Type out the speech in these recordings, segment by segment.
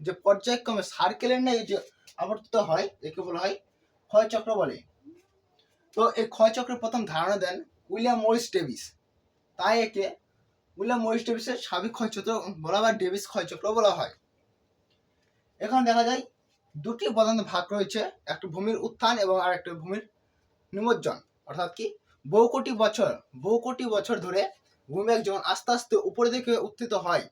যে পর্যায়ক্রমে সার্কেলের ন্যায় যে আবর্তিত হয় একে বলা হয় ক্ষয়চক্র বলে। তো এই ক্ষয়চক্রের প্রথম ধারণা দেন উইলিয়াম মরিস ডেভিস। তাই একে উইলিয়াম মরিস ডেভিসের সাবেক ক্ষয়চক্র বলা বা ডেভিস ক্ষয়চক্র বলা হয়। এখন দেখা যায় দুটি প্রধান ভাগ রয়েছে, একটা ভূমির উত্থান এবং আর একটা ভূমির নিমজ্জন। অর্থাৎ কি বহু কোটি বছর ধরে ভূমিভাগ যখন আস্তে আস্তে উপরের দিকে উত্থিত হয়,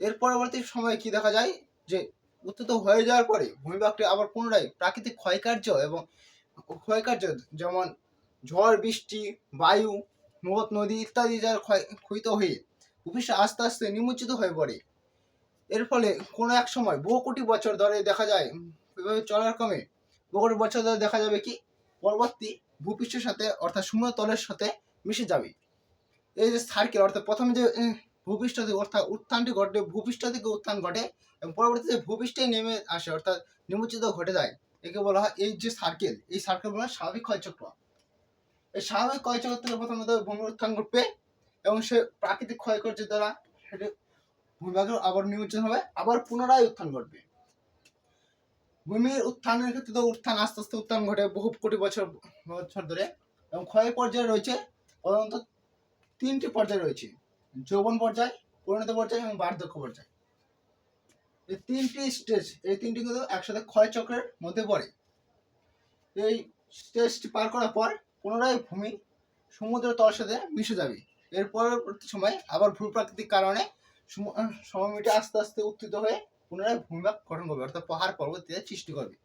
এর পরবর্তী সময়ে কি দেখা যায় যে উত্থিত হয়ে যাওয়ার পরে ভূমিভাগটি আবার পুনরায় প্রাকৃতিক ক্ষয়কার্য যেমন ঝড় বৃষ্টি, বায়ু, নদ নদী ইত্যাদি যার ক্ষয়িত হয়ে ভূপৃষ্ঠ আস্তে আস্তে নিমজ্জিত হয়ে পড়ে। এর ফলে কোনো এক সময় বহু কোটি বছর ধরে দেখা যায় এভাবে চলার ক্রমে বহু কোটি বছর ধরে দেখা যাবে কি পরবর্তী ভূপৃষ্ঠের সাথে অর্থাৎ সমুদ্র তলের সাথে মিশে যাবে। এই যে সার্কেল অর্থাৎ প্রথমে যে ভূপৃষ্ঠ থেকে অর্থাৎ উত্থানটি ঘটে, ভূপৃষ্ঠ থেকে উত্থান ঘটে এবং পরবর্তীতে ভূপৃষ্ঠে নেমে আসে অর্থাৎ নিমজ্জিত ঘটে যায়, একে বলা হয় এই যে সার্কেল, এই সার্কেল বলা হয় স্বাভাবিক ক্ষয়চক্র। এই স্বাভাবিক ক্ষয়চক্র থেকে প্রথমত ভূমির উত্থান ঘটবে এবং সে প্রাকৃতিক ক্ষয়কার্যের দ্বারা সেটি ভূমিভাগের আবার নিমজ্জন হবে, আবার পুনরায় উত্থান ঘটবে। ভূমির উত্থানের ক্ষেত্রে তো উত্থান আস্তে আস্তে উত্থান ঘটে বহু কোটি বছর ধরে এবং ক্ষয় পর্যায়ে রয়েছে প্রধানত তিনটি পর্যায় রয়েছে: যৌবন পর্যায়, পরিণত পর্যায় এবং বার্ধক্য পর্যায়। এই তিনটি স্টেজ, এই তিনটি কিন্তু একসাথে ক্ষয়চক্রের মধ্যে পড়ে। এই স্টেজটি পার করার পর পুনরায় ভূমি সমুদ্রের তলের সাথে মিশে যাবে। এর পরবর্তী সময় আবার ভূপ্রাকৃতিক কারণে সমভূমিটা আস্তে আস্তে উত্থিত হয়ে পুনরায় ভূমিভাগ গঠন করবে, অর্থাৎ পাহাড় পর্বত সৃষ্টি করবে।